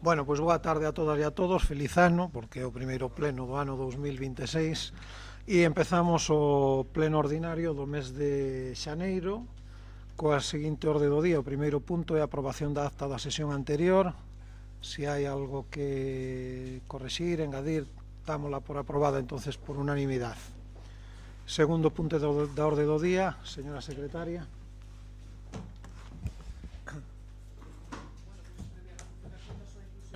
Bueno, pois boa tarde a todas e a todos, feliz ano, porque é o primeiro pleno do ano 2026 e empezamos o pleno ordinario do mes de xaneiro coa seguinte orde do día. O primeiro punto é a aprobación da acta da sesión anterior. Se hai algo que correxir, engadir, dámola por aprobada entonces por unanimidade. Segundo punto da orde do día, señora secretaria.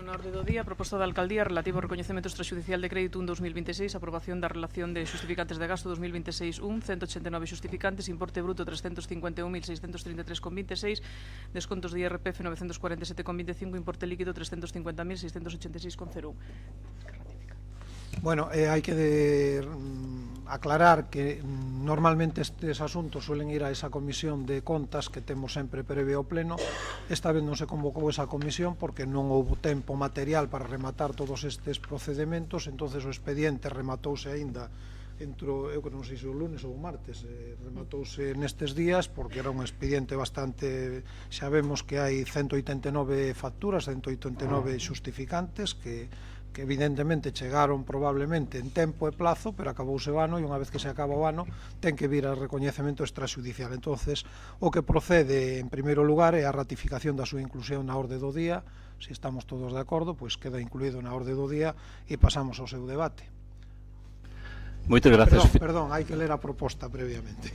Na orde do día, proposta da Alcaldía relativo ao recoñecemento extrajudicial de crédito 1-2026, aprobación da relación de xustificantes de gasto 2026-1, 189 xustificantes, importe bruto 351.633,26, descontos de IRPF 947,25, importe líquido 350.686,01. Bueno, hai que aclarar que normalmente estes asuntos suelen ir a esa comisión de contas que temos sempre previo ao pleno. Esta vez non se convocou esa comisión porque non houve tempo material para rematar todos estes procedementos, entonces o expediente rematouse aínda eu que non sei se o lunes ou o martes, rematouse nestes días porque era un expediente bastante, xa vemos que hai 189 facturas, 189 xustificantes que evidentemente chegaron probablemente en tempo e plazo, pero acabouse o ano e unha vez que se acaba o ano ten que vir a recoñecemento extrajudicial. Entonces, o que procede en primeiro lugar é a ratificación da súa inclusión na orde do día. Se estamos todos de acordo, pois queda incluído na orde do día e pasamos ao seu debate. Moitas gracias. Perdón, hai que ler a proposta previamente.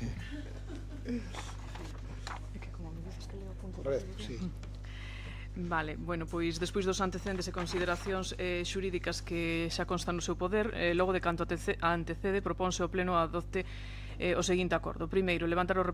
Correcto, sí. Vale, bueno, pois despois dos antecedentes e consideracións xurídicas que xa constan no seu poder, logo de canto antecede, proponse o Pleno adopte o seguinte acordo. Primeiro, levantar o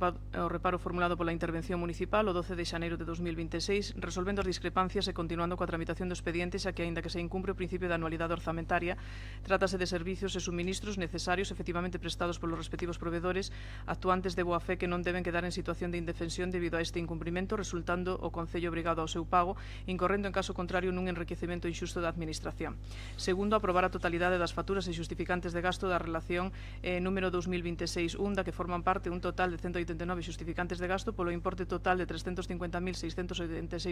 reparo formulado pola intervención municipal o 12 de xaneiro de 2026, resolvendo as discrepancias e continuando coa tramitación do expediente, xa que, aínda que se incumpre o principio da anualidade orzamentaria, trátase de servicios e suministros necesarios efectivamente prestados polos respectivos provedores actuantes de boa fe que non deben quedar en situación de indefensión debido a este incumprimento, resultando o Concello obrigado ao seu pago, incorrendo en caso contrario nun enriquecemento inxusto da Administración. Segundo, aprobar a totalidade das facturas e xustificantes de gasto da relación número 2026 da que forman parte un total de 189 xustificantes de gasto polo importe total de 350.686,01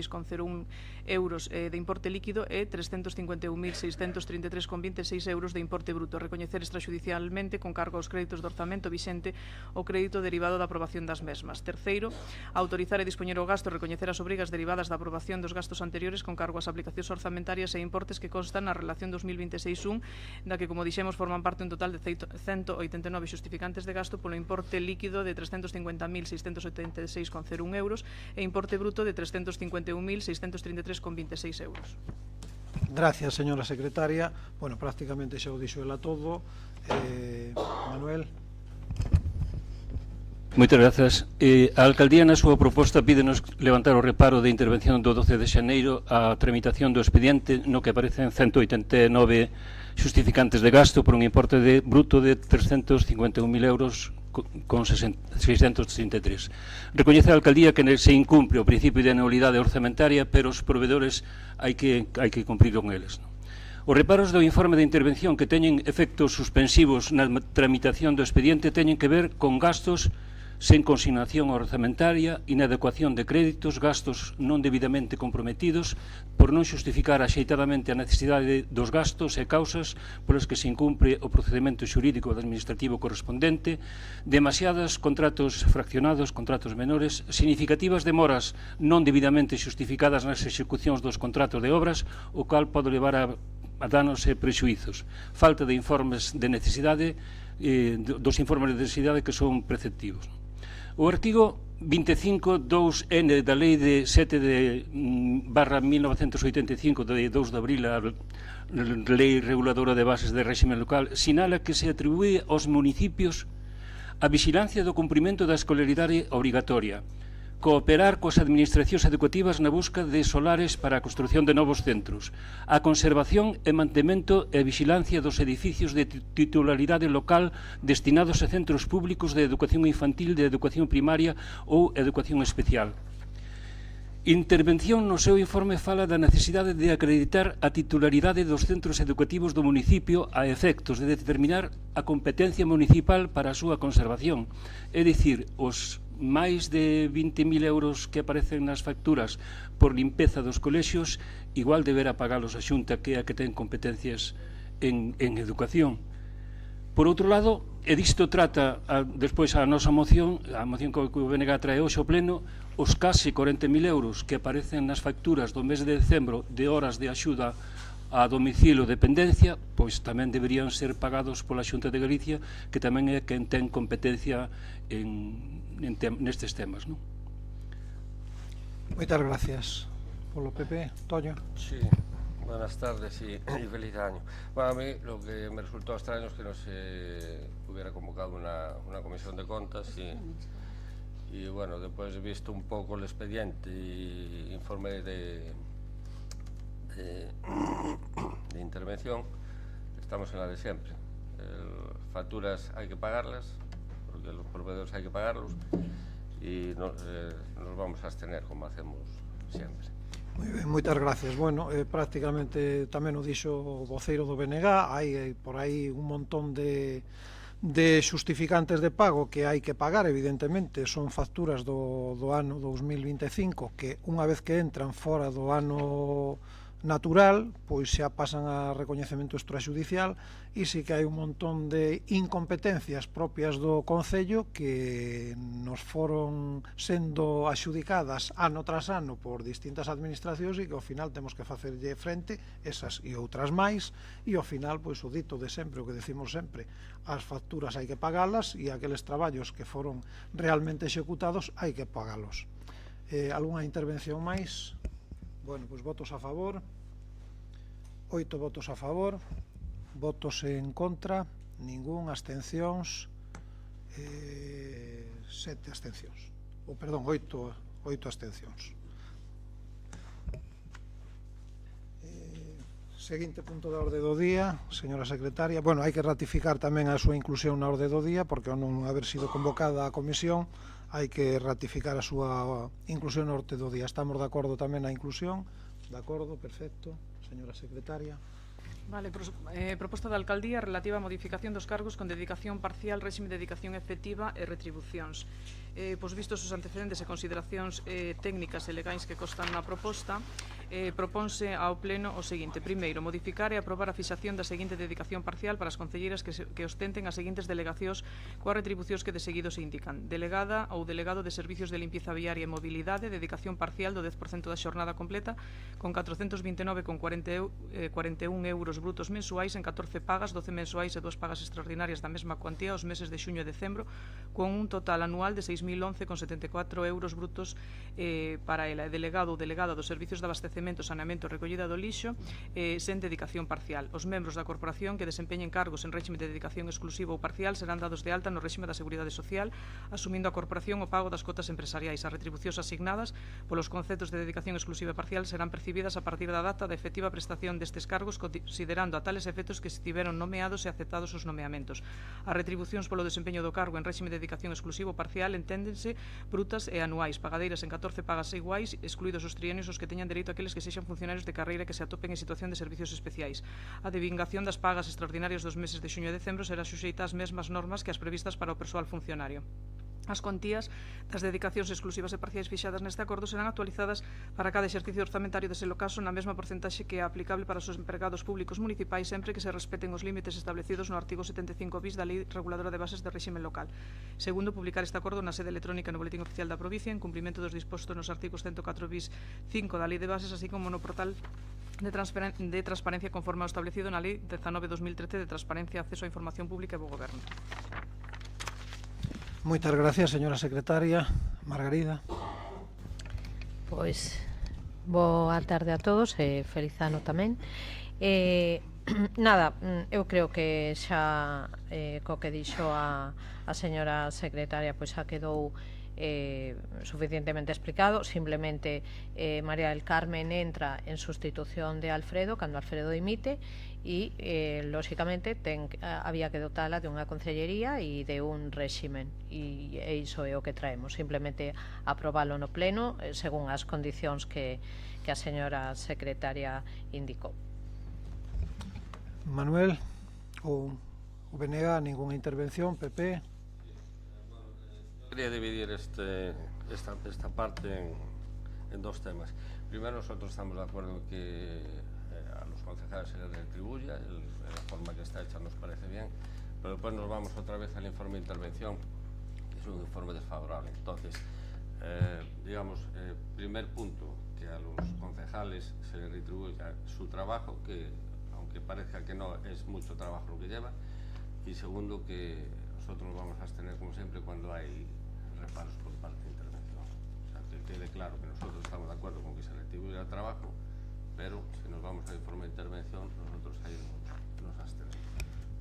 euros de importe líquido e 351.633,26 euros de importe bruto. Recoñecer extrajudicialmente con cargo aos créditos de orzamento vixente o crédito derivado da aprobación das mesmas. Terceiro, autorizar e dispoñer o gasto e recoñecer as obrigas derivadas da aprobación dos gastos anteriores con cargo ás aplicacións orzamentarias e importes que constan na relación 2026-1, da que, como dixemos, forman parte un total de 189 xustificantes de gasto polo importe líquido de 350.686,01 euros e importe bruto de 351.633,26 euros. Gracias, señora secretaria. Bueno, prácticamente xa o dixo ela todo. Manuel. Moitas grazas. A Alcaldía na súa proposta pídenos levantar o reparo de intervención do 12 de xaneiro a tramitación do expediente no que aparecen 189 xustificantes de gasto por un importe bruto de 351.000 euros con 633. Recoñece a Alcaldía que se incumpre o principio de anualidade orzamentaria, pero os provedores hai que cumprir con eles. Os reparos do informe de intervención que teñen efectos suspensivos na tramitación do expediente teñen que ver con gastos sen consignación orzamentaria, inadecuación de créditos, gastos non debidamente comprometidos, por non xustificar axeitadamente a necesidade dos gastos e causas polas que se incumpre o procedimento xurídico administrativo correspondente, demasiados contratos fraccionados, contratos menores, significativas demoras non debidamente xustificadas nas execucións dos contratos de obras, o cal pode levar a danos e prexuizos, falta de informes de necesidade, dos informes de necesidade que son preceptivos. O artigo 25.2n da Lei de 7/1985 de 2 de abril, a Lei Reguladora de Bases de Réxime Local, sinala que se atribúe aos municipios a vixilancia do cumprimento da escolaridade obrigatoria, cooperar coas administracións educativas na busca de solares para a construción de novos centros, a conservación e mantemento e vixilancia dos edificios de titularidade local destinados a centros públicos de educación infantil, de educación primaria ou educación especial. Intervención no seu informe fala da necesidade de acreditar a titularidade dos centros educativos do municipio a efectos de determinar a competencia municipal para a súa conservación, é dicir, os máis de 20.000 euros que aparecen nas facturas por limpeza dos colexios, igual deberá pagalos a Xunta, que é a que ten competencias en educación. Por outro lado, e disto trata despois a nosa moción, a moción que o BNG trae hoxe ao pleno, os case 40.000 euros que aparecen nas facturas do mes de decembro de horas de axuda a domicilio de dependencia, pois tamén deberían ser pagados pola Xunta de Galicia, que tamén é quen ten competencia nestes temas, non? Moitas gracias. Polo PP, Toño. Sí, buenas tardes y feliz año. Bueno, a mí lo que me resultó extraño es que no se hubiera convocado una comisión de contas y bueno, después visto un poco el expediente y informe de intervención, estamos en la de siempre. Facturas hay que pagarlas, porque los proveedores hay que pagarlos y nos vamos a abstener como hacemos siempre. Moi ben, moitas gracias. Bueno, prácticamente tamén o dixo o voceiro do BNG, hai por aí un montón de xustificantes de pago que hai que pagar, evidentemente, son facturas do ano 2025 que unha vez que entran fora do ano natural, pois xa pasan a recoñecemento extrajudicial e sí que hai un montón de incompetencias propias do Concello que nos foron sendo axudicadas ano tras ano por distintas administracións e que ao final temos que facerlle frente esas e outras máis e ao final, pois o dito de sempre, o que decimos sempre, as facturas hai que pagalas e aqueles traballos que foron realmente executados hai que pagalos. Algúna intervención máis? Bueno, pois votos a favor, 8 votos a favor, votos en contra, ningún, abstencións, 7 abstencións, ou perdón, 8 abstencións. Seguinte punto da orde do día, señora secretaria. Bueno, hai que ratificar tamén a súa inclusión na orde do día, porque ao non haber sido convocada a comisión, hai que ratificar a súa inclusión na orde do día. Estamos de acordo tamén na inclusión? De acordo, perfecto. Señora secretaria. Vale, proposta da Alcaldía relativa á modificación dos cargos con dedicación parcial, réxime de dedicación efectiva e retribucións. Pois vistos os antecedentes e consideracións técnicas e legais que constan na proposta, proponse ao Pleno o seguinte. Primeiro, modificar e aprobar a fixación da seguinte dedicación parcial para as concelleiras que ostenten as seguintes delegacións coas retribucións que de seguido se indican. Delegada ou delegado de Servicios de Limpieza Viaria e Mobilidade, dedicación parcial do 10% da xornada completa, con 429,41 euros brutos mensuais en 14 pagas, 12 mensuais e 2 pagas extraordinarias da mesma cuantía os meses de xuño e decembro, con un total anual de 6.011,74 euros brutos para ela. Delegado ou delegada dos Servicios de Abastecemento, Saneamento e Recollida do Lixo, sen dedicación parcial. Os membros da corporación que desempeñen cargos en réxime de dedicación exclusivo ou parcial serán dados de alta no réxime da Seguridade Social, asumindo a corporación o pago das cotas empresariais. As retribucións asignadas polos conceptos de dedicación exclusiva e parcial serán percibidas a partir da data da efectiva prestación destes cargos, considerando a tales efectos que estiveron nomeados e aceptados os nomeamentos. As retribucións polo desempeño do cargo en réxime de dedicación exclusivo ou parcial enténdense brutas e anuais, pagadeiras en 14 pagas iguais, excluídos os trienios os que teñan dereito aqueles que sexan funcionarios de carreira que se atopen en situación de servicios especiais. A devingación das pagas extraordinarias dos meses de xuño e decembro será suxeita ás mesmas normas que as previstas para o persoal funcionario. As contías das dedicacións exclusivas e parciais fixadas neste acordo serán actualizadas para cada exercicio orzamentario de selo caso na mesma porcentaxe que é aplicable para os empregados públicos municipais sempre que se respeten os límites establecidos no artigo 75 bis da Lei Reguladora de Bases de Réxime Local. Segundo, publicar este acordo na sede electrónica no Boletín Oficial da Provincia en cumprimento dos dispostos nos artigos 104 bis 5 da Lei de Bases, así como no portal de transparencia conforme ao establecido na Lei 19/2013 de Transparencia, Acceso á Información Pública e Bo Goberno. Moitas gracias, señora secretaria. Margarida. Pois, boa tarde a todos e feliz ano tamén. Nada, eu creo que xa co que dixo a señora secretaria pois xa quedou suficientemente explicado. Simplemente María del Carmen entra en sustitución de Alfredo cando Alfredo dimite e lóxicamente había que dotala de unha concellería e de un réximen e iso é o que traemos, simplemente aprobalo no pleno según as condicións que a señora secretaria indicou. Manuel, o BNG, ninguna intervención. PP. quería dividir esta parte en dos temas. Primero, nosotros estamos de acuerdo en que a los concejales se les retribuya, la forma que está hecha nos parece bien, pero después nos vamos otra vez al informe de intervención, que es un informe desfavorable. Entonces, digamos, primer punto, que a los concejales se les retribuya su trabajo, que aunque parezca que no, es mucho trabajo lo que lleva, y segundo, que nosotros nos vamos a abstener como siempre cuando hay reparos por parte de intervención. O sea, que quede claro que nosotros estamos de acuerdo con que se retribuya el trabajo, pero si nos vamos al informe de intervención, nosotros ahí nos abstenemos.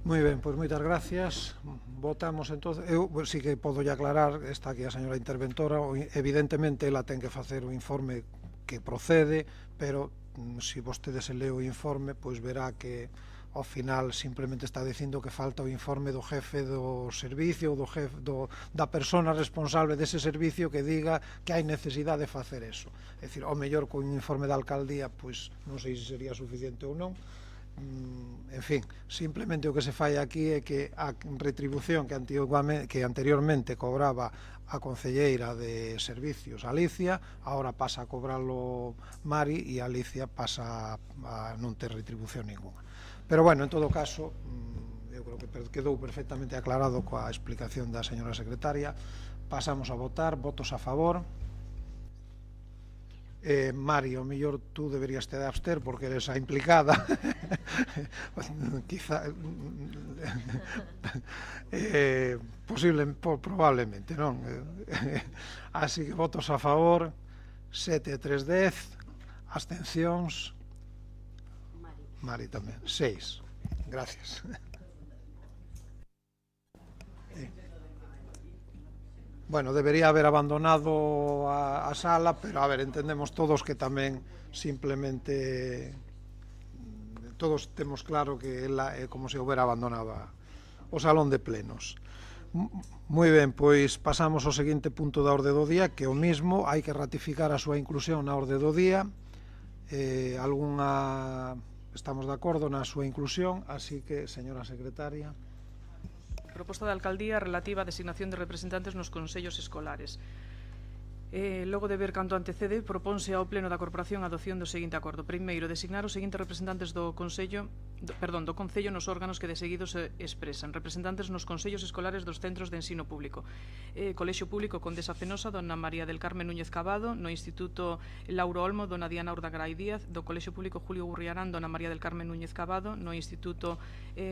Moi ben, pois moitas gracias. Votamos entonces. Eu sí que podo ya aclarar, está aquí a señora interventora, evidentemente ela ten que facer un informe que procede, pero se vostede se leu o informe, pois verá que ao final simplemente está dicindo que falta o informe do jefe do servicio ou da persona responsable dese servicio que diga que hai necesidade de facer eso. É dicir, ao mellor con un informe da alcaldía, pois non sei se sería suficiente ou non. En fin, simplemente o que se fai aquí é que a retribución que anteriormente cobraba a concelleira de servicios, Alicia, ahora pasa a cobralo Mari e Alicia pasa a non ter retribución ninguna. Pero bueno, en todo caso, eu creo que quedou perfectamente aclarado coa explicación da señora secretaria. Pasamos a votar. Votos a favor. Mari, o mellor tú deberías te de abster porque eres a implicada. Quizá probablemente, non? Así que votos a favor 7 a 3, 10. Abstencións Mari tamén 6. Gracias. Bueno, debería haber abandonado a sala, pero a ver, entendemos todos que tamén simplemente todos temos claro que ela é como se houbera abandonado o salón de plenos. Moi ben, pois pasamos ao seguinte punto da orde do día, que o mismo, hai que ratificar a súa inclusión na orde do día. Estamos de acordo na súa inclusión, así que, señora secretaria. Proposta da alcaldía relativa á designación de representantes nos consellos escolares. Logo de ver canto antecede, propónse ao Pleno da Corporación a adopción do seguinte acordo. Primeiro, designar os seguintes representantes do Concello nos órganos que de seguido se expresan. Representantes nos consellos escolares dos centros de ensino público. Colexio Público Condesa Fenosa, dona María del Carmen Núñez Cabado. No Instituto Lauro Olmo, dona Diana Urdangaray Díaz. Do Colexio Público Julio Gurriarán, dona María del Carmen Núñez Cabado. No Instituto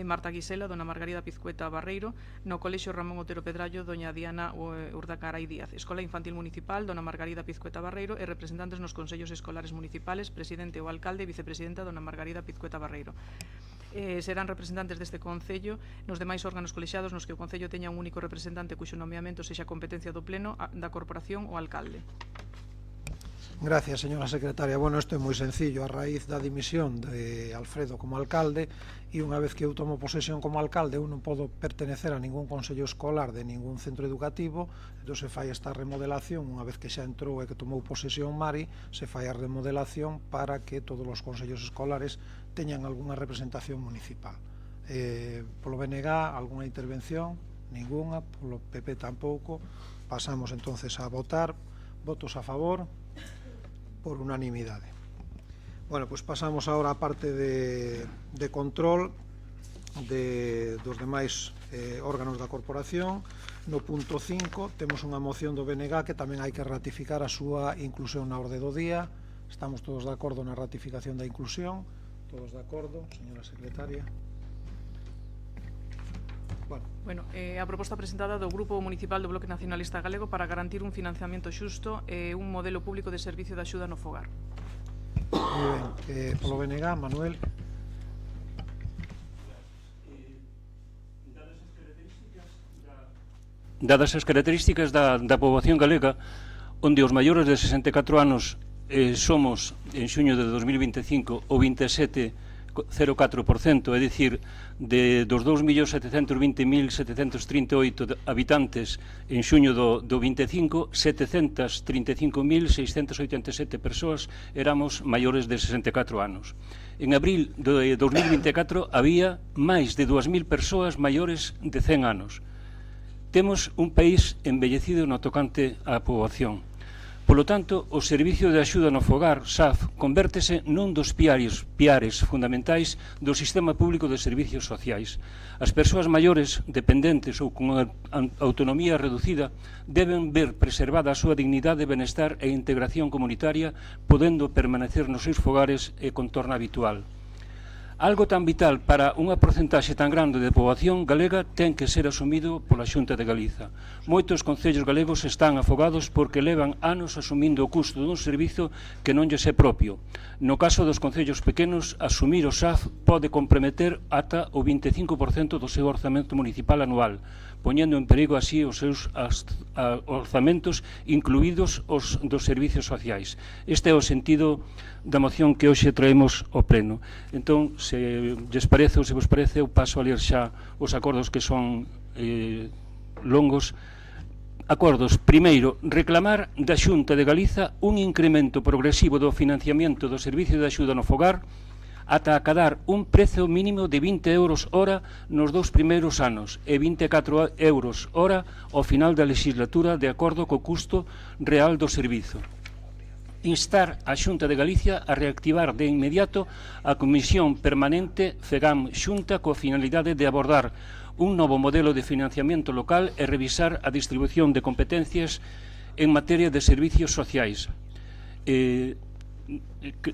Marta Guisela, dona Margarida Pizcueta Barreiro. No Colexio Ramón Otero Pedrallo, doña Diana Urdangaray Díaz. Escola Infantil Municipal, dona Margarida Pizcueta Barreiro, e representantes nos consellos escolares municipales, presidente ou alcalde e vicepresidenta, dona Margarida Pizcueta Barreiro. Serán representantes deste Concello nos demais órganos colexiados nos que o Concello teña un único representante cuxo nomeamento sexa competencia do Pleno da Corporación ou alcalde. Gracias, señora secretaria. Bueno, isto é moi sencillo. A raíz da dimisión de Alfredo como alcalde, e unha vez que eu tomo posesión como alcalde, eu non podo pertenecer a ningún consello escolar de ningún centro educativo, entón se fai esta remodelación. Unha vez que xa entrou e que tomou posesión Mari, se fai a remodelación para que todos os consellos escolares teñan algunha representación municipal. Polo BNG, algunha intervención? Ninguna. Polo PP tampouco. Pasamos entonces a votar. Votos a favor por unanimidade. Bueno, pois pasamos agora a parte de control dos demais órganos da corporación. No punto 5 temos unha moción do BNG que tamén hai que ratificar a súa inclusión na orde do día. Estamos todos de acordo na ratificación da inclusión? Todos de acordo, señora secretaria? Bueno, a proposta presentada do Grupo Municipal do Bloque Nacionalista Galego para garantir un financiamento xusto e un modelo público de servicio de axuda no fogar. Moi ben, polo BNG, Manuel. Dadas as características da poboación galega, onde os maiores de 64 anos somos, en xuño de 2025, o 27,04%, é dicir, dos 2.720.738 habitantes en xuño do 25, 735.687 persoas éramos maiores de 64 anos. En abril de 2024 había máis de 2.000 persoas maiores de 100 anos. Temos un país embellecido no tocante á poboación. Polo tanto, o Servicio de Axuda no Fogar, SAF, convértese nun dos piares fundamentais do sistema público de servicios sociais. As persoas maiores, dependentes ou con autonomía reducida deben ver preservada a súa dignidade, benestar e integración comunitaria, podendo permanecer nos seus fogares e contorno habitual. Algo tan vital para unha porcentaxe tan grande de poboación galega ten que ser asumido pola Xunta de Galiza. Moitos concellos galegos están afogados porque levan anos asumindo o custo dun servizo que non lles é propio. No caso dos concellos pequenos, asumir o SAF pode comprometer ata o 25% do seu orzamento municipal anual, poñendo en perigo así os seus orzamentos, incluídos os dos servicios sociais. Este é o sentido da moción que hoxe traemos ao pleno. Entón, se lles parece ou se vos parece, eu paso a ler xa os acordos que son longos. Acordos. Primeiro, reclamar da Xunta de Galiza un incremento progresivo do financiamento do Servicio de Axuda no Fogar ata acadar un prezo mínimo de 20 euros hora nos 2 primeiros anos e 24 euros hora ao final da legislatura de acordo co custo real do servizo. Instar a Xunta de Galicia a reactivar de inmediato a Comisión Permanente FEGAM-Xunta coa finalidade de abordar un novo modelo de financiamento local e revisar a distribución de competencias en materia de servicios sociais.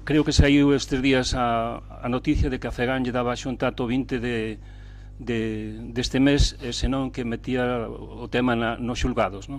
Creo que saiu estes días a noticia de que a FEGAM lle daba a Xunta ata o 20 deste mes, senón que metía o tema nos xulgados.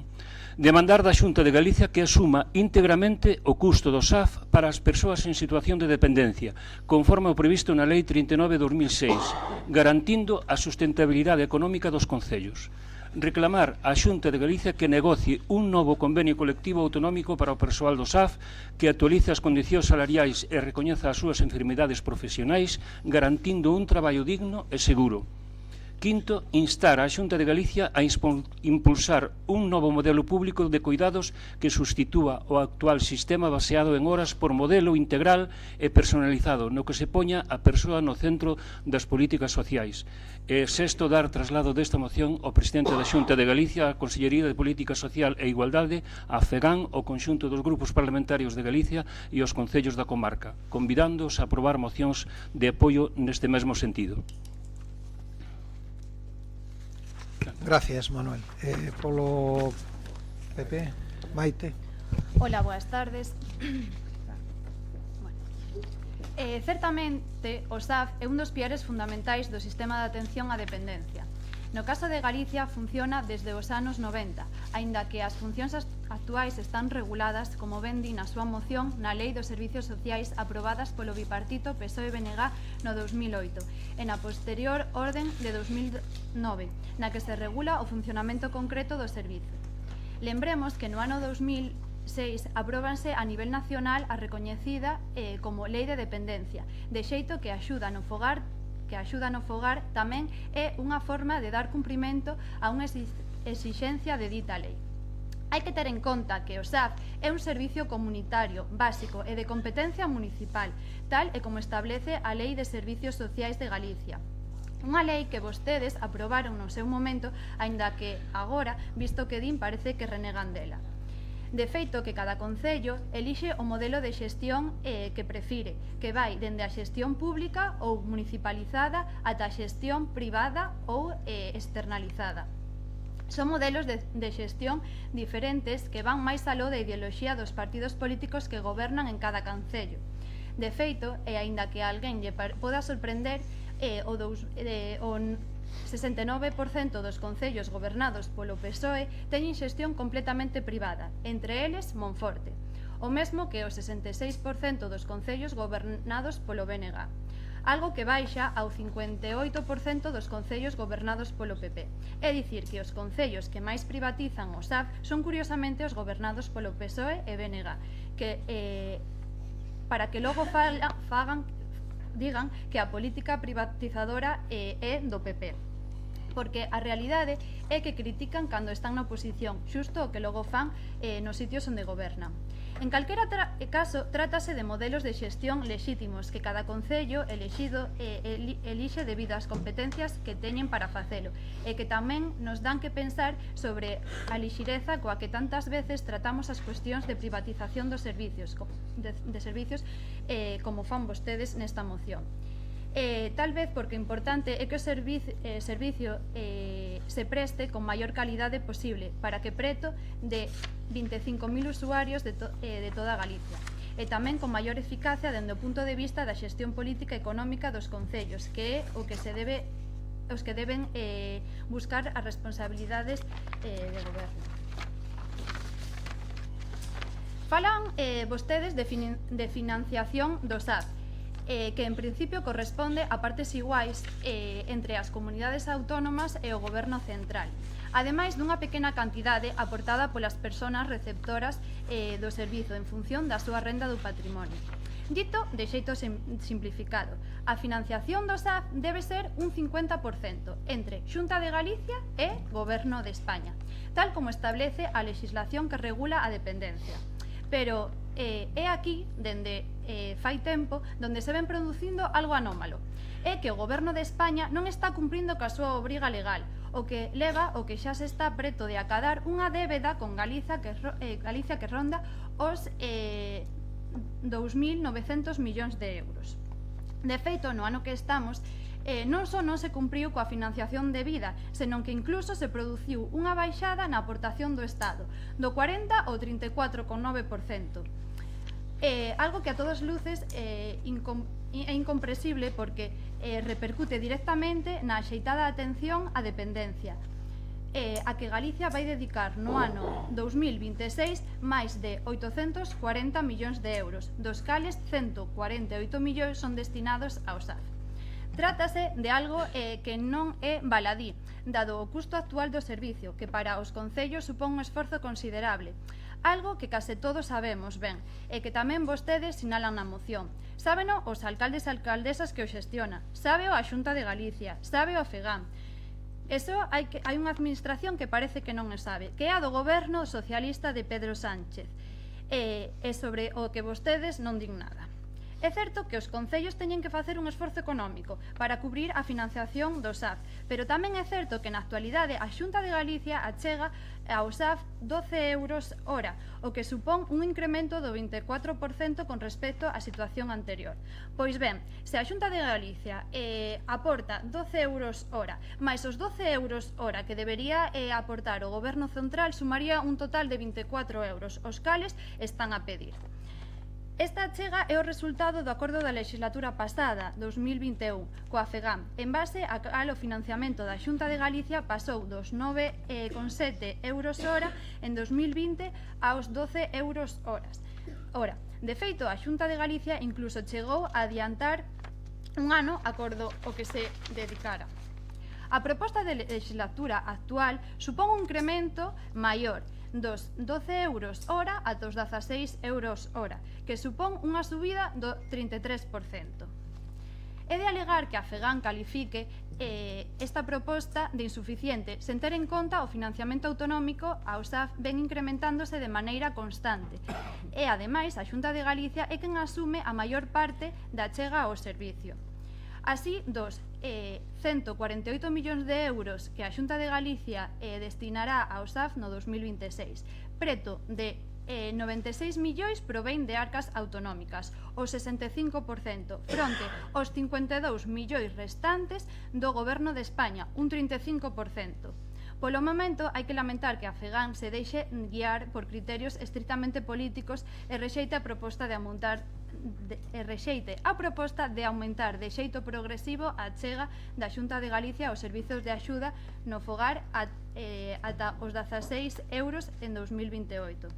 Demandar da Xunta de Galicia que asuma íntegramente o custo do SAF para as persoas en situación de dependencia, conforme o previsto na Lei 39/2006, garantindo a sustentabilidade económica dos concellos. Reclamar á Xunta de Galicia que negocie un novo convenio colectivo autonómico para o persoal do SAF que actualice as condicións salariais e recoñeza as súas enfermidades profesionais, garantindo un traballo digno e seguro. Quinto, instar a Xunta de Galicia a impulsar un novo modelo público de cuidados que sustitúa o actual sistema baseado en horas por modelo integral e personalizado, no que se poña a persoa no centro das políticas sociais. E sexto, dar traslado desta moción ao presidente da Xunta de Galicia, a Consellería de Política Social e Igualdade, a FEGAM, o conxunto dos grupos parlamentarios de Galicia e os concellos da comarca, convidándoos a aprobar mocións de apoio neste mesmo sentido. Gracias, Manuel. Polo PP, Maite. Hola, boas tardes. Certamente, o SAF é un dos piares fundamentais do sistema de atención á dependencia. No caso de Galicia, funciona desde os anos 90, aínda que as funcións actuais están reguladas, como ben di na súa moción, na Lei dos Servicios Sociais aprobadas polo bipartito PSOE-BNG no 2008 e na posterior orden de 2009, na que se regula o funcionamento concreto do servizo. Lembremos que no ano 2006 apróbanse a nivel nacional a recoñecida como Lei de Dependencia, de xeito que a axuda no fogar tamén é unha forma de dar cumprimento a unha exixencia de dita lei. Hai que ter en conta que o SAF é un servicio comunitario, básico e de competencia municipal, tal e como establece a Lei de Servicios Sociais de Galicia. Unha lei que vostedes aprobaron no seu momento, aínda que agora, visto que din, parece que renegan dela. De feito que cada concello elixe o modelo de xestión que prefire, que vai dende a xestión pública ou municipalizada ata a xestión privada ou externalizada. Son modelos de xestión diferentes que van máis aló da ideoloxía dos partidos políticos que gobernan en cada concello. De feito, e aínda que a alguén lle poda sorprender, o 69% dos concellos gobernados polo PSOE teñen xestión completamente privada, entre eles Monforte, o mesmo que o 66% dos concellos gobernados polo BNG, algo que baixa ao 58% dos concellos gobernados polo PP. É dicir que os concellos que máis privatizan o SAF son curiosamente os gobernados polo PSOE e BNG, que para que logo digan que a política privatizadora é do PP. porque a realidade é que critican cando están na oposición, xusto o que logo fan nos sitios onde gobernan. En calquera caso, trátase de modelos de xestión lexítimos que cada concello elexido elixe debido ás competencias que teñen para facelo e que tamén nos dan que pensar sobre a lixireza coa que tantas veces tratamos as cuestións de privatización dos servicios, como fan vostedes nesta moción. Tal vez porque o importante é que o servicio se preste con maior calidade posible para que preto de 25.000 usuarios de toda Galicia e tamén con maior eficacia dende o punto de vista da xestión política e económica dos concellos, que é o que se debe os que deben buscar as responsabilidades de goberno. Falan vostedes de financiación do SAF, que en principio corresponde a partes iguais entre as comunidades autónomas e o goberno central, ademais dunha pequena cantidade aportada polas persoas receptoras do servizo en función da súa renda do patrimonio. Dito de xeito simplificado, a financiación do SAF debe ser un 50% entre Xunta de Galicia e Goberno de España, tal como establece a legislación que regula a dependencia. Pero é aquí, dende fai tempo, donde se ven producindo algo anómalo. É que o Goberno de España non está cumprindo coa súa obriga legal, o que leva o que xa se está preto de acadar unha débeda con Galicia que ronda os 2.900 millóns de euros. De feito, no ano que estamos, non só non se cumpriu coa financiación debida, senón que incluso se produciu unha baixada na aportación do Estado, do 40 ao 34,9%. Algo que a todas luces é incompresible porque repercute directamente na axeitada atención á dependencia, a que Galicia vai dedicar no ano 2026 máis de 840 millóns de euros, dos cales 148 millóns son destinados ao SAF. Trátase de algo que non é baladí, dado o custo actual do servicio, que para os concellos supón un esforzo considerable, algo que case todos sabemos ben, e que tamén vostedes sinalan na moción. Sábeno os alcaldes e alcaldesas que o xestiona, sábeo a Xunta de Galicia, sábeo a FEGAM. Eso hai unha administración que parece que non o sabe, que é a do goberno socialista de Pedro Sánchez, e sobre o que vostedes non din nada. É certo que os concellos teñen que facer un esforzo económico para cubrir a financiación do SAF, pero tamén é certo que na actualidade a Xunta de Galicia achega ao SAF 12 euros hora, o que supón un incremento do 24% con respecto á situación anterior. Pois ben, se a Xunta de Galicia aporta 12 euros hora, máis os 12 euros hora que debería aportar o Goberno Central, sumaría un total de 24 euros, os cales están a pedir. Esta achega é o resultado do acordo da legislatura pasada, 2021, coa FEGAM, en base a cal o financiamento da Xunta de Galicia pasou dos 9,7 euros hora en 2020 aos 12 euros hora. De feito, a Xunta de Galicia incluso chegou a adiantar un ano acordo o que se dedicara. A proposta de legislatura actual supón un incremento maior, dos 12 euros hora a dos 16 euros hora, que supón unha subida do 33%. É de alegar que a FEGAM califique esta proposta de insuficiente, sen ter en conta o financiamento autonómico ao SAF ven incrementándose de maneira constante. E, ademais, a Xunta de Galicia é quen asume a maior parte da achega ao servicio. Así, dos 148 millóns de euros que a Xunta de Galicia destinará ao SAF no 2026, preto de 96 millóns provén de arcas autonómicas, o 65%, fronte aos 52 millóns restantes do Goberno de España, un 35%. Polo momento, hai que lamentar que a FEGAM se deixe guiar por criterios estritamente políticos e rexeite a proposta de aumentar de xeito progresivo a achega da Xunta de Galicia aos servizos de axuda no fogar ata os 16 euros en 2028.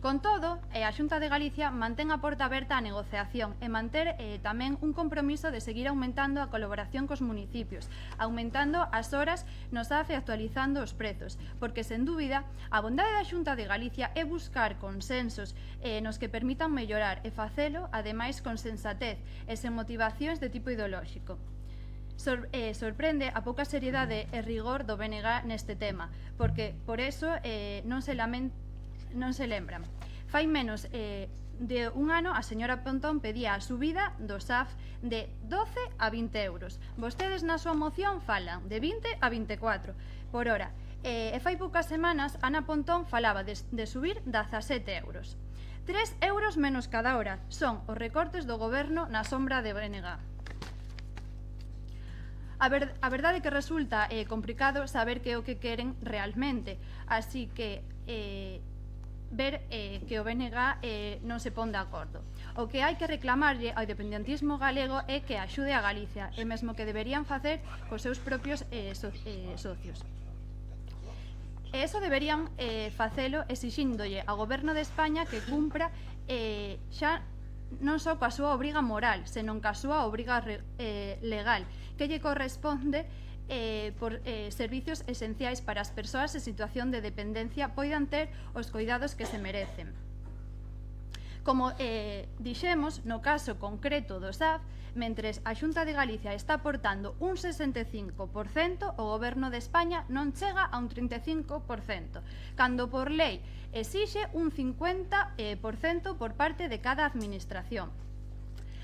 Con todo, a Xunta de Galicia mantén a porta aberta á negociación e manter tamén un compromiso de seguir aumentando a colaboración cos municipios, aumentando as horas no SAF e actualizando os prezos, porque, sen dúbida, a bondade da Xunta de Galicia é buscar consensos nos que permitan mellorar e facelo, ademais, con sensatez e sen motivacións de tipo ideolóxico. Sorprende a pouca seriedade e rigor do BNG neste tema, porque por eso non se lembran. Fai menos de un ano a señora Pontón pedía a subida do SAF de 12 a 20 euros. Vostedes na súa moción falan de 20 a 24 por hora. E fai poucas semanas Ana Pontón falaba de subir 17 euros. 3 euros menos cada hora son os recortes do goberno na sombra de BNG. A verdade é que resulta complicado saber que é o que queren realmente, así que ver que o BNG non se pon de acordo. O que hai que reclamarlle ao independentismo galego é que axude a Galicia, e mesmo que deberían facer cos seus propios socios. E iso deberían facelo exixíndolle ao goberno de España que cumpra xa non só coa súa obriga moral, senón coa súa obriga legal, que lle corresponde por servicios esenciais para as persoas en situación de dependencia poidan ter os cuidados que se merecen. Como dixemos, no caso concreto do SAF, mentres a Xunta de Galicia está aportando un 65%, o Goberno de España non chega a un 35%, cando por lei exixe un 50% por parte de cada administración.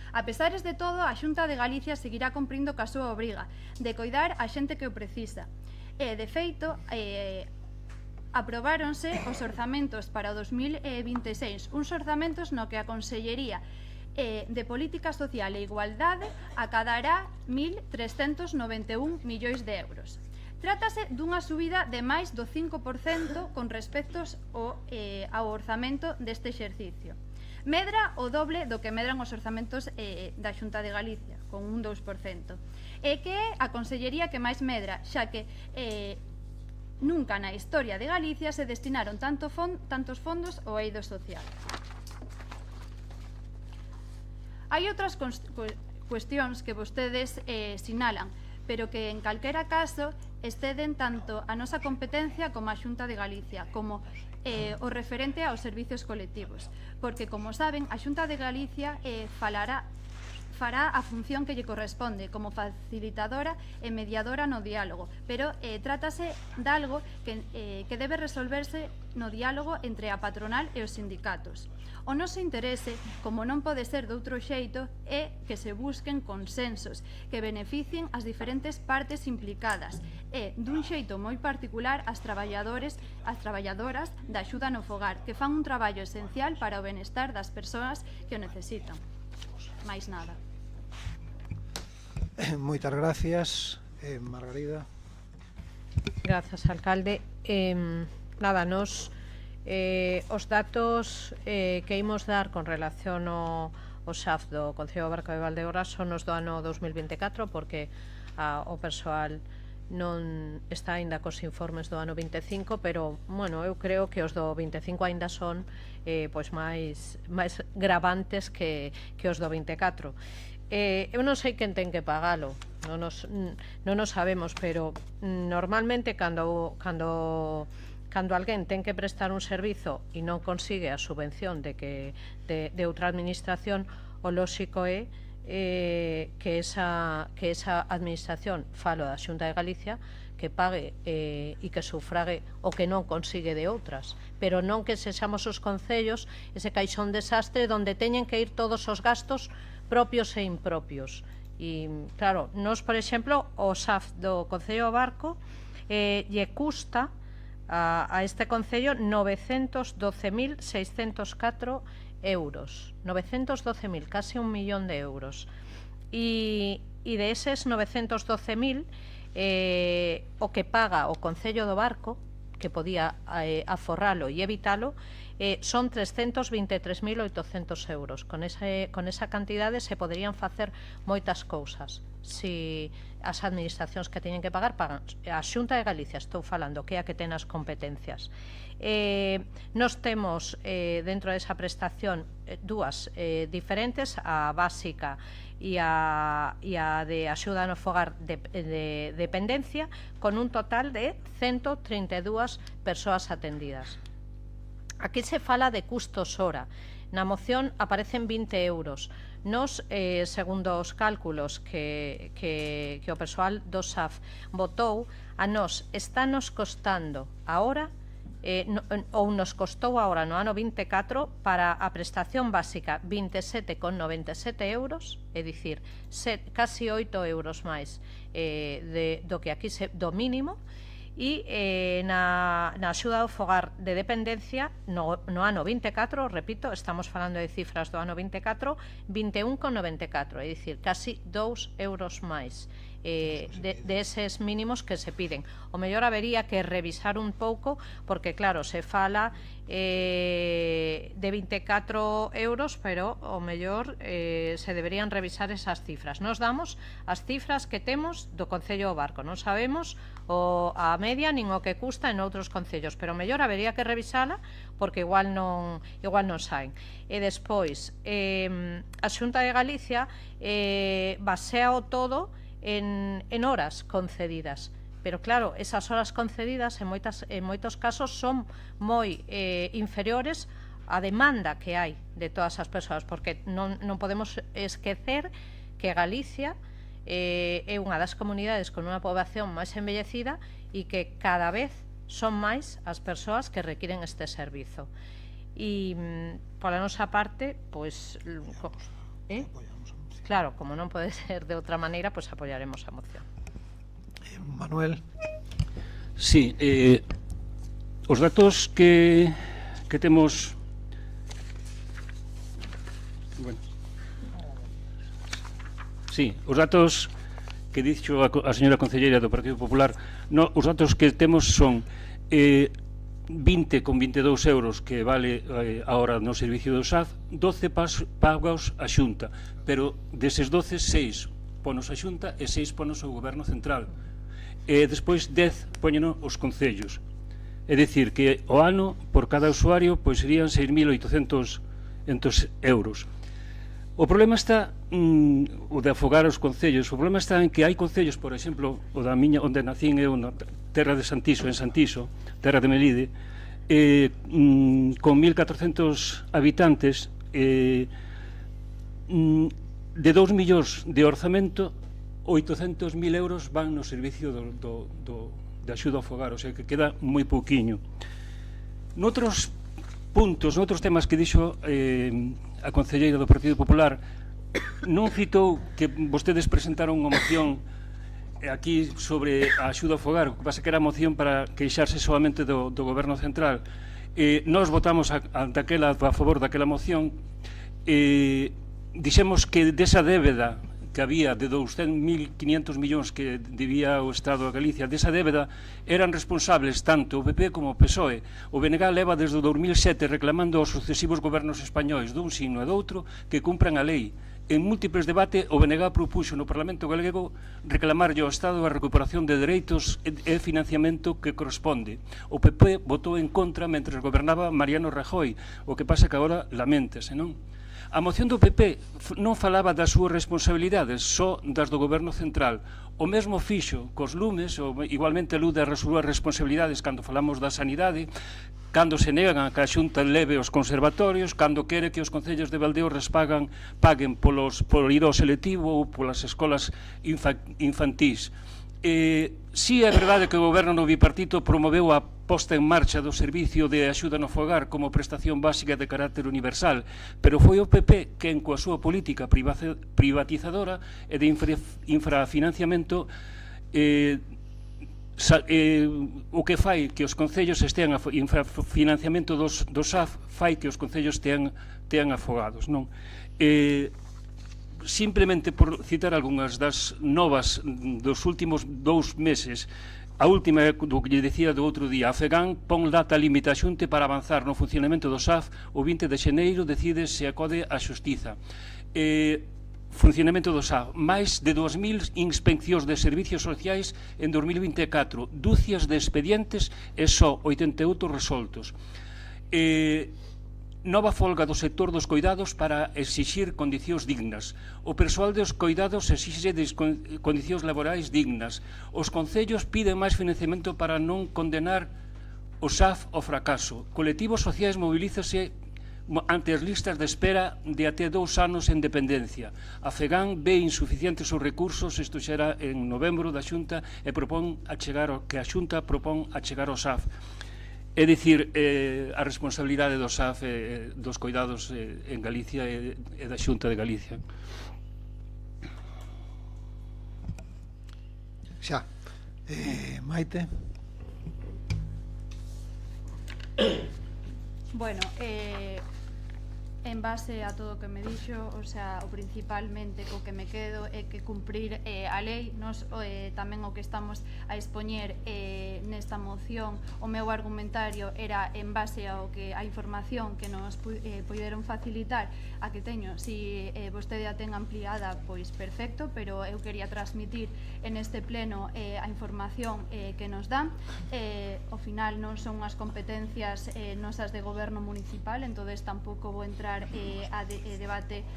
A pesares de todo, a Xunta de Galicia seguirá cumprindo ca súa obriga de coidar a xente que o precisa. De feito, aprobáronse os orzamentos para o 2026, uns orzamentos no que a Consellería de Política Social e Igualdade acadará 1.391 millóns de euros. Trátase dunha subida de máis do 5% con respecto ao orzamento deste exercicio. Medra o doble do que medran os orzamentos da Xunta de Galicia, con un 2%. E que é a Consellería que máis medra, xa que nunca na historia de Galicia se destinaron tantos fondos ao eido social. Hai outras cuestións que vostedes sinalan, pero que en calquera caso exceden tanto a nosa competencia como a Xunta de Galicia, como o referente aos servicios colectivos, porque, como saben, a Xunta de Galicia fará a función que lle corresponde como facilitadora e mediadora no diálogo, pero trátase de algo que debe resolverse no diálogo entre a patronal e os sindicatos. O noso interese, como non pode ser de outro xeito, é que se busquen consensos que beneficien as diferentes partes implicadas e, dun xeito moi particular, as traballadoras da axuda no fogar, que fan un traballo esencial para o benestar das persoas que o necesitan. Mais nada. Moitas gracias, Margarida. Grazas, alcalde. Nada, nos os datos que imos dar con relación ao SAF do Concello de Barco de Valdeorras son os do ano 2024, porque o persoal non está aínda cos informes do ano 25, pero, bueno, eu creo que os do 25 aínda son pois máis gravantes que os do 24. Eu non sei quen ten que pagalo, non nos sabemos, pero normalmente cando alguén ten que prestar un servizo e non consigue a subvención de outra administración, o lóxico é que esa administración, falo da Xunta de Galicia, que pague e que sufrague o que non consigue de outras, pero non que sexamos os concellos ese caixón desastre onde teñen que ir todos os gastos propios e impropios. E, claro, nos, por exemplo, o SAF do Concello do Barco lle custa a este Concello 912.604 euros. 912.000, case 1 millón de euros. E de eses 912.000, o que paga o Concello do Barco, que podía aforralo e evitalo, son 323.800 euros. Con esa cantidade se poderían facer moitas cousas. Si as administracións que teñen que pagar, pagan. A Xunta de Galicia, estou falando, que é a que ten as competencias. Nos temos dentro desa prestación dúas diferentes, a básica e a de axuda no fogar de dependencia, con un total de 132 persoas atendidas. Aquí se fala de custos hora. Na moción aparecen 20 euros. Nos, segundo os cálculos que o persoal do SAF votou, a nos estános costando ahora ou nos costou agora no ano 24 para a prestación básica 27,97 euros, é dicir, casi 8 euros máis do que aquí do mínimo, e na axuda ao fogar de dependencia no ano 24, repito, estamos falando de cifras do ano 24, 21,94, é dicir, casi 2 euros máis de eses mínimos que se piden. O mellor habería que revisar un pouco, porque claro, se fala de 24 euros, pero o mellor se deberían revisar esas cifras. Nos damos as cifras que temos do Concello do Barco, non sabemos a media nin o que custa en outros concellos, pero mellor habería que revisala, porque igual non saen. E despois, a Xunta de Galicia baseao todo en horas concedidas, pero claro, esas horas concedidas en moitos casos son moi inferiores á demanda que hai de todas as persoas, porque non podemos esquecer que Galicia é unha das comunidades con unha poboación máis envellecida e que cada vez son máis as persoas que requiren este servizo. E pola nosa parte, pois claro, como non pode ser de outra maneira, pois apoiaremos a moción. Manuel. Sí, os datos que temos... Bueno. Sí, os datos que dixo a señora concelleira do Partido Popular, os datos que temos son 20,22 euros que vale ahora no servicio do SAF, 12 pagos a Xunta, pero deses 12, 6 ponos a Xunta e 6 ponos ao Goberno Central. E despois 10 poñeno os concellos. É dicir, que o ano, por cada usuario, pois serían 6.800 euros. O problema está, o de afogar os concellos, o problema está en que hai concellos, por exemplo, o da miña, onde nacín eu, na terra de Santiso, en Santiso, terra de Melide, con 1.400 habitantes, de 2 millóns de orzamento, 800.000 euros van no servicio de axuda ao fogar, o sea que queda moi pouquiño. Noutros puntos, noutros temas que dixo a concelleira do Partido Popular, non citou que vostedes presentaron unha moción aquí sobre a axuda ao fogar, o que pasa que era moción para queixarse solamente do Goberno Central. Nós votamos a favor daquela moción, dixemos que desa débeda que había de 200.500 millóns que debía o Estado a Galicia, desa débeda eran responsables tanto o PP como o PSOE. O BNG leva desde o 2007 reclamando aos sucesivos gobernos españois dun signo e doutro que cumpran a lei. En múltiples debates, o BNG propuxo no Parlamento galego reclamarlle ao Estado a recuperación de dereitos e financiamento que corresponde. O PP votou en contra mentre gobernaba Mariano Rajoy, o que pasa que agora laméntase, non? A moción do PP non falaba das súas responsabilidades, só das do Goberno Central. O mesmo fixo cos lumes, igualmente alude as súas responsabilidades cando falamos da sanidade, cando se negan a que a Xunta leve os conservatorios, cando quere que os concellos de Valdeorras paguen polo ido selectivo ou polas escolas infantís. Si é verdade que o Goberno no bipartito promoveu a posta en marcha do servicio de axuda no fogar como prestación básica de carácter universal, pero foi o PP quen coa súa política privatizadora e de infrafinanciamento o que fai que os concellos estean a infrafinanciamento do SAF fai que os concellos tean afogados, non? Simplemente por citar algunhas das novas dos últimos 2 meses, a última do que lle decía do outro día, a FEGAN pon data límite a Xunta para avanzar no funcionamento do SAF, o 20 de xaneiro decide se acode á Xustiza. Funcionamento do SAF, máis de 2.000 inspeccións de servicios sociais en 2024, dúcias de expedientes e só 88 resoltos. Nova folga do sector dos coidados para exixir condicións dignas. O persoal dos coidados exixe condicións laborais dignas. Os concellos piden máis financiamento para non condenar o SAF ao fracaso. Colectivos sociais mobilízase ante as listas de espera de até 2 anos en dependencia. A FEGAN ve insuficientes os recursos, isto xa era en novembro da Xunta, e que a Xunta propón achegar ao SAF. É dicir, a responsabilidade do SAF dos coidados en Galicia e da Xunta de Galicia. Xa. Maite. Bueno, en base a todo o que me dixo, o sea, o principalmente co que me quedo é que cumprir a lei. Nos tamén o que estamos a expoñer nesta moción, o meu argumentario era en base ao que a información que nos puderon facilitar, a que teño. Si vostede a ten ampliada, pois perfecto, pero eu quería transmitir en este pleno a información que nos dan. Ao final non son as competencias nosas de goberno municipal, entonces tampouco vou entrar a debate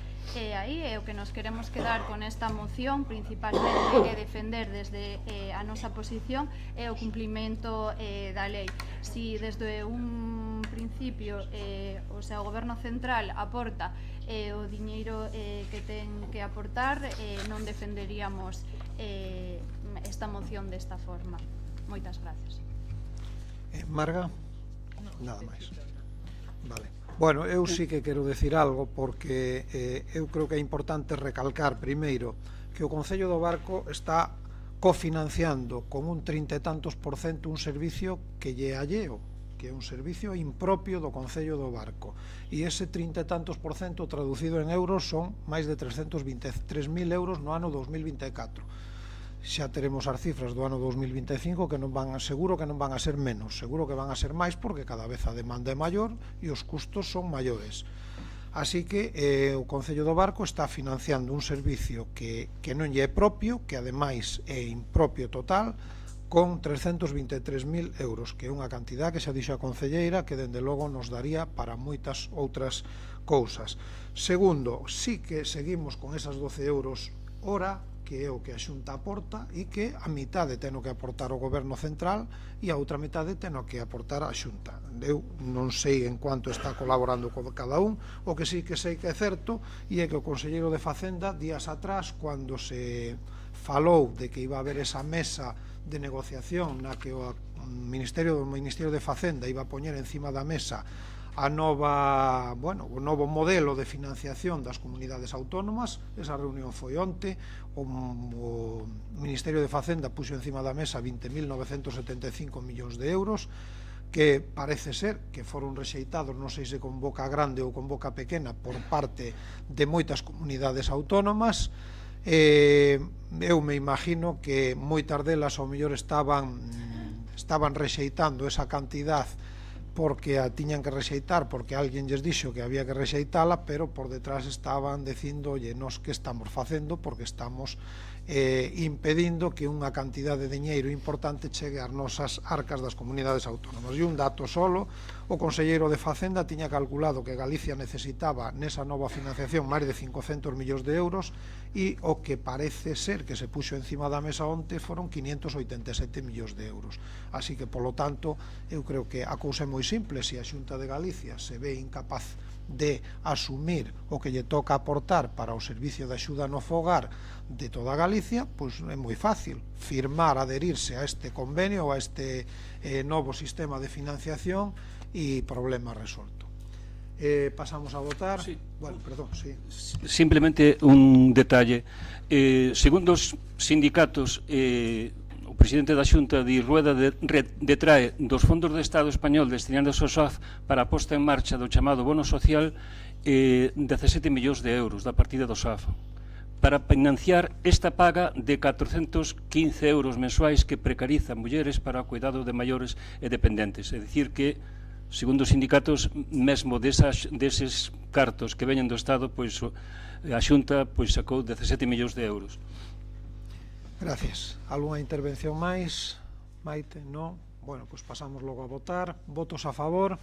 aí. O que nos queremos quedar con esta moción principalmente é defender desde a nosa posición é o cumplimento da lei. Si desde un principio o sea, o goberno central aporta o diñeiro que ten que aportar, non defenderíamos esta moción desta forma. Moitas gracias. Marga? Nada máis. Vale. Bueno, eu sí que quero decir algo, porque eu creo que é importante recalcar primeiro que o Concello do Barco está cofinanciando con un 30 e tantos % un servicio que lle alleo, que é un servicio impropio do Concello do Barco, e ese 30 e tantos % traducido en euros son máis de 323.000 euros no ano 2024. Xa teremos as cifras do ano 2025 que seguro que non van a ser menos, seguro que van a ser máis, porque cada vez a demanda é maior e os custos son maiores. Así que o Concello do Barco está financiando un servicio que non lle é propio, que ademais é impropio total, con 323.000 euros, que é unha cantidad que xa dixo a concelleira que dende logo nos daría para moitas outras cousas. Segundo, sí que seguimos con esas 12 euros hora, que é o que a Xunta aporta, e que a mitade teno que aportar o Goberno Central e a outra mitade teno que aportar a Xunta. Eu non sei en cuanto está colaborando con cada un. O que sí que sei que é certo e é que o conselleiro de Facenda, días atrás, cando se falou de que iba a haber esa mesa de negociación na que o Ministerio de Facenda iba a poñer encima da mesa o novo modelo de financiación das comunidades autónomas. Esa reunión foi onte. O Ministerio de Facenda puxo encima da mesa 20.975 millóns de euros, que parece ser que foron rexeitados, non sei se con boca grande ou con boca pequena, por parte de moitas comunidades autónomas. Eu me imagino que moitas delas ao mellor estaban rexeitando esa cantidad porque a tiñan que rexeitar, porque alguén lles dixo que había que rexeitala, pero por detrás estaban dicindo, oye, nos que estamos facendo, porque estamos impedindo que unha cantidad de diñeiro importante chegue ás nosas arcas das comunidades autónomas. E un dato solo, o conselleiro de Facenda tiña calculado que Galicia necesitaba nesa nova financiación máis de 500 millóns de euros, e o que parece ser que se puxo encima da mesa onte foron 587 millóns de euros. Así que, polo tanto, eu creo que a cousa é moi simple. Se a Xunta de Galicia se ve incapaz de asumir o que lle toca aportar para o servicio de axuda no fogar de toda Galicia, pois é moi fácil firmar, adherirse a este convenio ou a este novo sistema de financiación e problema resolto. Pasamos a votar. Sí. Bueno, perdón, sí. Simplemente un detalle. Segundo os sindicatos, o presidente da Xunta di Rueda detrae dos fondos do Estado español destinados ao SAF para a posta en marcha do chamado bono social 17 millóns de euros da partida do SAF para financiar esta paga de 415 euros mensuais que precarizan mulleres para o cuidado de maiores e dependentes. É dicir que, segundo os sindicatos, mesmo deses cartos que veñen do Estado, pois a Xunta sacou 17 millóns de euros. Gracias. Algúna intervención máis? Maite, non? Bueno, pois pasamos logo a votar. Votos a favor?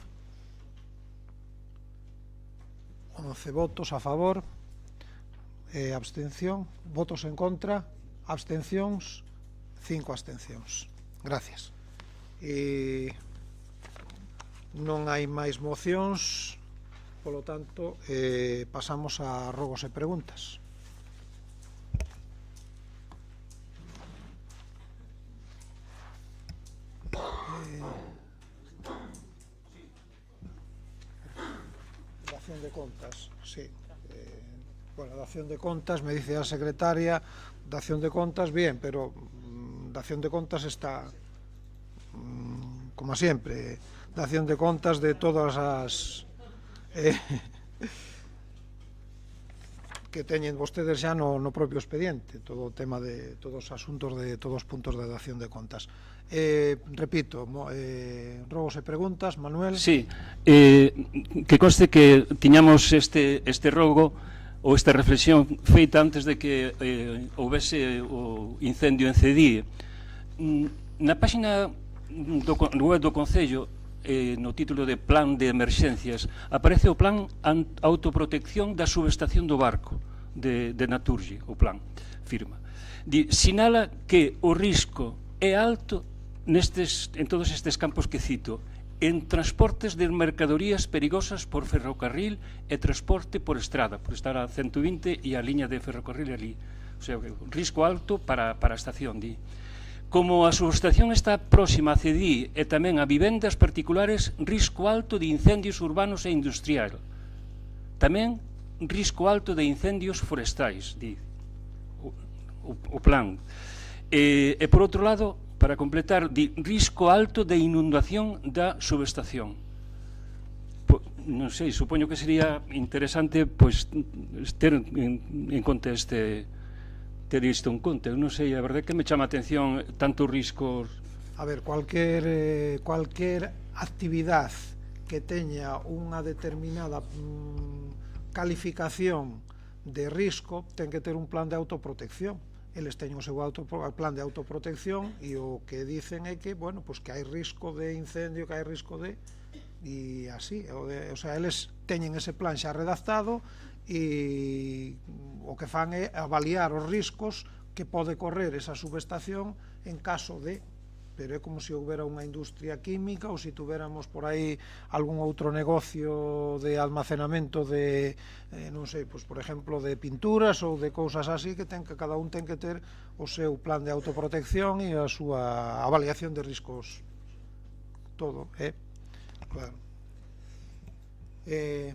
11 votos a favor. Abstención. Votos en contra? Abstencións? 5 abstencións. Gracias. Non hai máis mocións. Polo tanto, pasamos a rogos e preguntas. Dación de contas, sí. Bueno, dación de contas, me dice a secretaria, dación de contas, bien, pero dación de contas está, como siempre, dación de contas de todas as que teñen vostedes xa no propio expediente, todo o tema de todos os asuntos de todos os puntos de dación de contas. Repito, rogos e preguntas, Manuel. Sí, que conste que tiñamos este rogo ou esta reflexión feita antes de que houvese o incendio en Cedí. Na páxina web do Concello, no título de Plan de Emerxencias, aparece o Plan Autoprotección da Subestación do Barco de Naturgy, o plan, firma. Sinala que o risco é alto en todos estes campos que cito, en transportes de mercadorías perigosas por ferrocarril e transporte por estrada, por estar a 120 e a liña de ferrocarril ali. O sea, risco alto para a estación, di. Como a subestación está próxima a Cedí e tamén a vivendas particulares, risco alto de incendios urbanos e industrial. Tamén risco alto de incendios forestais, di o plan. E por outro lado, para completar, di risco alto de inundación da subestación. Non sei, supoño que sería interesante ter en conta ter isto en conta. Non sei, a verdade que me chama a atención tantos riscos. A ver, cualquier actividad que teña unha determinada calificación de risco ten que ter un plan de autoprotección. Eles teñen o seu plan de autoprotección e o que dicen é que, bueno, pues que hai risco de incendio, que hai risco de... e así, o sea, eles teñen ese plan xa redactado e o que fan é avaliar os riscos que pode correr esa subestación en caso de, pero é como se houbera unha industria química ou se tuviéramos por aí algún outro negocio de almacenamento de, non sei, pues, por exemplo, de pinturas ou de cousas así, que cada un ten que ter o seu plan de autoprotección e a súa avaliación de riscos, todo, claro.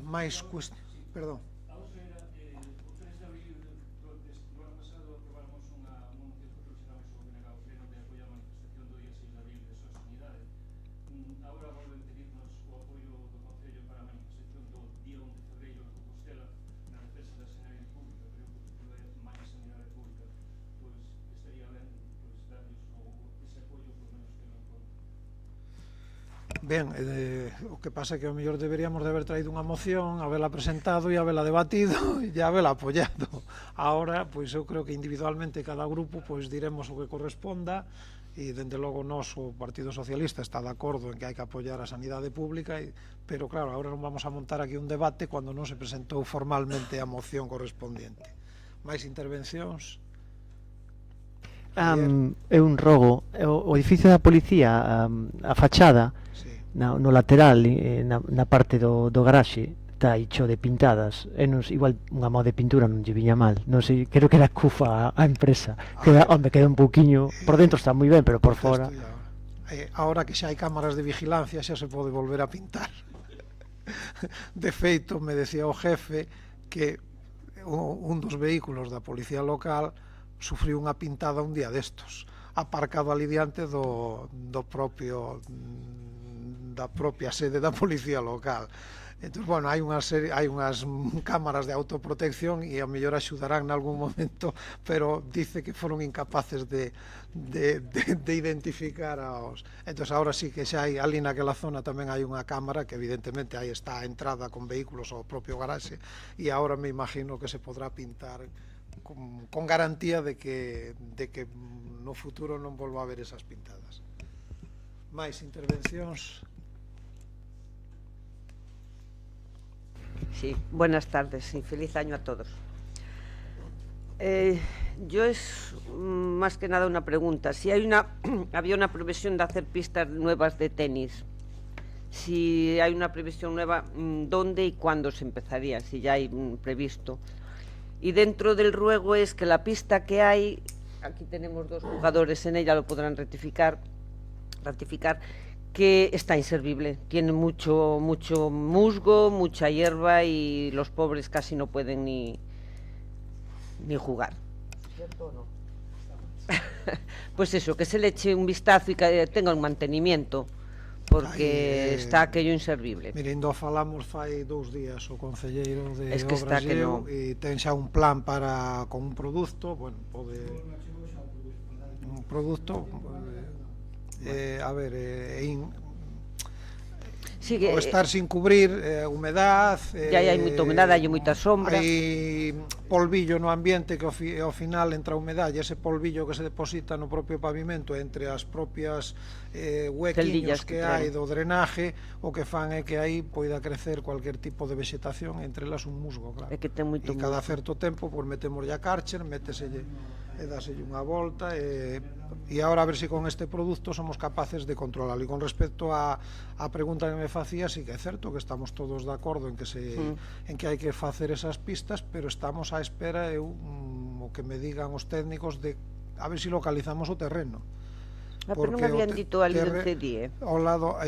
Máis cuestión, perdón. Ben, o que pasa é que ao mellor deberíamos de haber traído unha moción, habela presentado e habela debatido e habela apoyado. Ahora, pois eu creo que individualmente cada grupo pois diremos o que corresponda e, dende logo, nós, o Partido Socialista, está de acordo en que hai que apoiar a sanidade pública, pero claro, agora non vamos a montar aquí un debate cando non se presentou formalmente a moción correspondiente. Máis intervencións? É un rogo. O edificio da policía, a fachada, no lateral, na parte do garaxe, está hecho de pintadas. Igual unha moda de pintura non lle viña mal. Non sei, creo que era Cufa a empresa. Hombre, queda un pouquiño... Por dentro está moi ben, pero por fora... Ahora que xa hai cámaras de vigilancia xa se pode volver a pintar. De feito, me decía o jefe que un dos vehículos da policía local sufriu unha pintada un día destos, aparcado ali diante da propia sede da policía local. Entón, bueno, hai unhas cámaras de autoprotección e a mellor axudarán nalgún momento, pero dice que foron incapaces de identificar aos... Entón, agora sí que xa hai, ali naquela zona tamén hai unha cámara que evidentemente aí está a entrada con vehículos ao propio garaxe e agora me imagino que se podrá pintar con garantía de que no futuro non volva a haber esas pintadas. Máis intervencións? Sí, buenas tardes y feliz año a todos. Yo es más que nada una pregunta. Si había una previsión de hacer pistas nuevas de tenis, si hay una previsión nueva, dónde y cuándo se empezaría, si ya hay previsto. Y dentro del ruego es que la pista que hay, aquí tenemos 2 jugadores en ella, lo podrán ratificar, que está inservible, tiene mucho musgo, mucha hierba y los pobres casi no pueden ni jugar. ¿Cierto o no? Pues eso, que se le eche un vistazo y que tenga un mantenimiento, porque está aquello inservible. Mire, indo falamos fai 2 días o concelleiro de Es que está Obras que eu, no. e ten xa un plan para con un produto, bueno, pode un produto a ver, Sí, que, o estar sin cubrir, humedad, ya hai moita humedade, hai moita sombra. hai polvillo no ambiente que ao final entra a humedade, ese polvillo que se deposita no propio pavimento entre as propias huequiños Celdillas que que hai traen. do drenaje, o que fan é que aí poida crecer cualquier tipo de vegetación, entre elas un musgo, claro. É que ten moito E cada musgo. certo tempo pois metemos a cárcher, méteselle e dáselle unha volta e agora a ver se con este produto somos capaces de controlarlo. E con respecto a pregunta que me facía, sí que é certo que estamos todos de acordo en que en que hai que facer esas pistas, pero estamos á espera o que me digan os técnicos de a ver se localizamos o terreno. Pero non habían dito ali do CDIE. Ao lado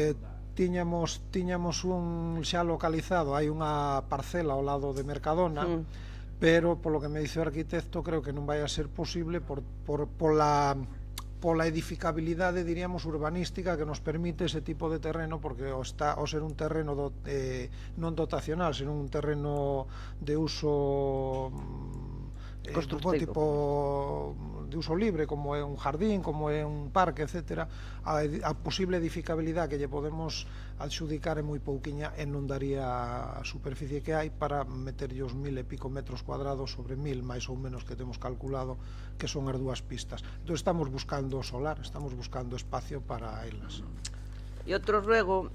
tiñamos un xa localizado, hai unha parcela ao lado de Mercadona, pero polo que me dice o arquitecto creo que non vai a ser posible pola edificabilidade, diríamos, urbanística que nos permite ese tipo de terreno, porque ao ser un terreno non dotacional, senón un terreno de uso tipo de uso libre, como é un jardín, como é un parque, etc. A posible edificabilidade que lle podemos adxudicar é moi pouquiña e non daría a superficie que hai para meterlle os 1000 e pico metros cuadrados sobre 1000, máis ou menos, que temos calculado que son as 2 pistas. Entón estamos buscando solar, estamos buscando espacio para elas. E outro ruego,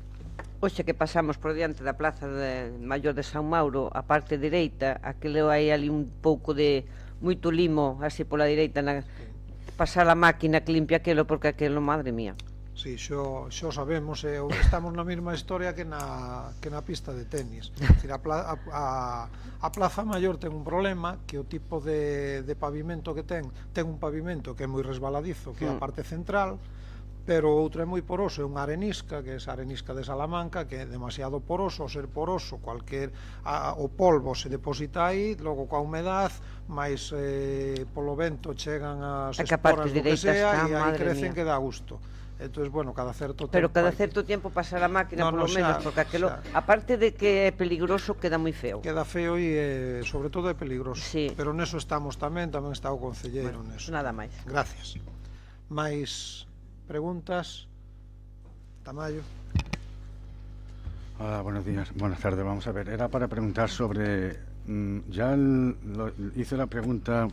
hoxe que pasamos por diante da Plaza Maior de San Mauro, a parte dereita, aquilo hai ali un pouco de moito limo, así pola dereita, pasar a máquina que limpia aquilo, porque aquilo, madre mía. Sí, xo sabemos, estamos na mesma historia que na pista de tenis. A Plaza Maior ten un problema, que o tipo de pavimento que ten un pavimento que é moi resbaladizo, que é a parte central, pero o outro é moi poroso, é unha arenisca, que é esa arenisca de Salamanca, que é demasiado poroso. Ao ser poroso, o polvo se deposita aí, logo coa humedad, máis polo vento chegan as esporas do que sea, e aí crecen que dá gusto. Entón, bueno, cada certo tempo... Pero cada certo tempo pasar a máquina, polo menos, porque aquilo, aparte de que é peligroso, queda moi feo. Queda feo e, sobre todo, é peligroso. Sí. Pero neso estamos tamén está o concelleiro neso. Nada máis. Gracias. Mais preguntas? Tamayo. Hola, buenos días. Buenas tardes. Vamos a ver, era para preguntar sobre... hice la pregunta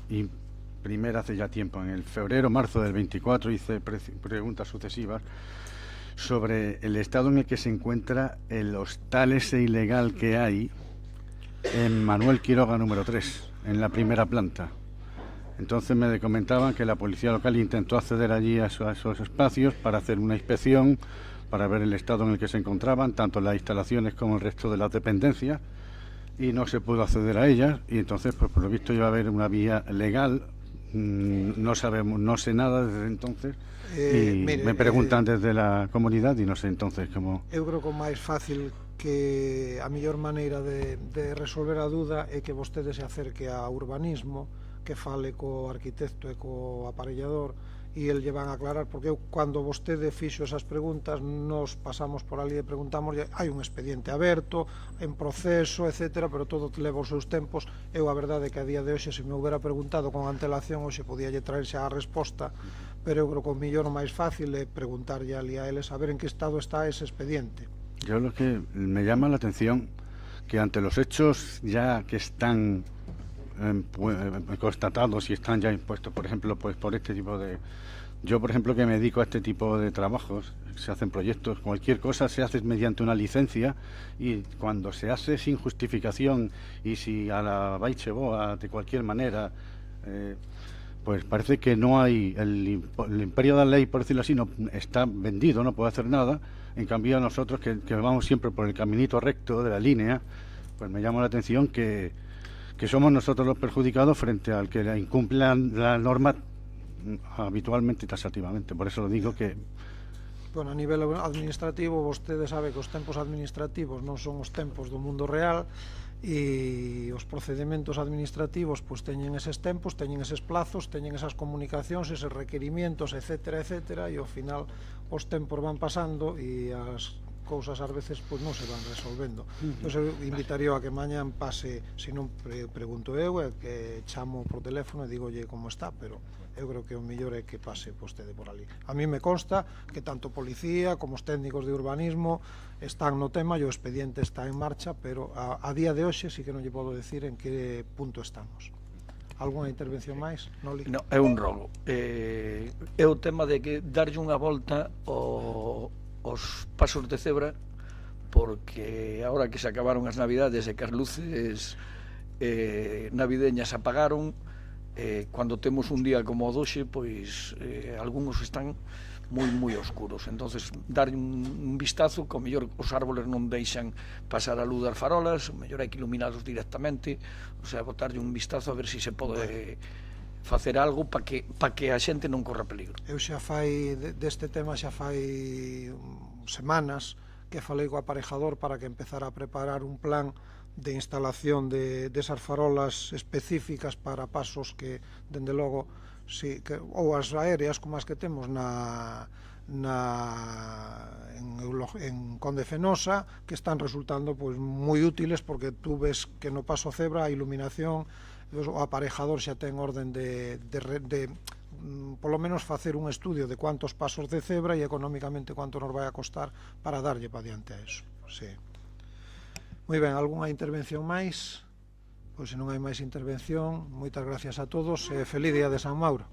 primera hace ya tiempo, en el febrero-marzo del 24 hice preguntas sucesivas sobre el estado en el que se encuentra el hostal ese ilegal que hay en Manuel Quiroga número 3, en la primera planta. Entonces me comentaban que la policía local intentó acceder allí a esos espacios para hacer una inspección, para ver el estado en el que se encontraban, tanto las instalaciones como el resto de las dependencias, y no se pudo acceder a ellas, y entonces, pues por lo visto, iba a haber una vía legal. No sé nada desde entonces, y mire, me preguntan desde la comunidad y no sé entonces cómo... Eu creo que o máis fácil, que a mellor maneira de resolver a dúda é que vostede se acerque a urbanismo, que fale co arquitecto e co aparellador, e el lle van a aclarar, porque cando vostede fixo esas preguntas nos pasamos por ali e preguntamos, hai un expediente aberto en proceso, etc., pero todo leva os seus tempos. Eu a verdade é que a día de hoxe, se me houbera preguntado con antelación, hoxe podía lle traer xa a resposta, pero eu creo que o millor máis fácil é preguntarlle ali a eles a ver en que estado está ese expediente. Yo lo que me llama la atención, que ante los hechos ya que están constatados y están ya impuestos, por ejemplo, pues por este tipo de... Yo, por ejemplo, que me dedico a este tipo de trabajos, se hacen proyectos, cualquier cosa se hace mediante una licencia, y cuando se hace sin justificación y si a la baicheboa de cualquier manera, pues parece que no hay, el imperio de la ley, por decirlo así, no está vendido, no puede hacer nada. En cambio, nosotros que vamos siempre por el caminito recto de la línea, pues me llama la atención que somos nosotros los perjudicados frente al que incumple la norma habitualmente y taxativamente. Por eso lo digo que... Bueno, a nivel administrativo, vostede sabe que os tempos administrativos non son os tempos do mundo real, e os procedementos administrativos pois teñen eses tempos, teñen eses plazos, teñen esas comunicacións, eses requerimientos, etcétera, etcétera, e ao final os tempos van pasando e as cousas ás veces pois non se van resolvendo. Entón, eu invitaría a que mañan pase, se non pregunto eu, que chamo por teléfono e digolle como está, pero eu creo que o mellor é que pase vostede por ali. A mí me consta que tanto policía como os técnicos de urbanismo están no tema e o expediente está en marcha, pero a día de hoxe sí que non lle podo decir en que punto estamos. Alguna intervención máis? Noli? No, é un rolo. É o tema de que darlle unha volta aos pasos de cebra, porque agora que se acabaron as navidades e que as luces navideñas apagaron, cando temos un día como o doxe, pois algúns están moi oscuros. Entonces, dar un vistazo, que o mellor os árboles non deixan pasar a luz das farolas, o mellor hai que iluminalos directamente, o sea, botarlle un vistazo a ver se se pode facer algo para que a xente non corra peligro. Eu xa fai deste tema xa fai semanas que falei co aparejador para que empezara a preparar un plan de instalación desas farolas específicas para pasos que, dende logo, si, que, ou as aéreas como as que temos en Conde Fenosa, que están resultando pois moi útiles, porque tú ves que no paso cebra a iluminación, o aparejador xa ten orden de polo menos facer un estudio de cuántos pasos de cebra e económicamente cuánto nos vai a costar para darlle para diante a eso. Sí. Moi ben, algunha intervención máis? Pois se non hai máis intervención, moitas gracias a todos e feliz día de San Mauro.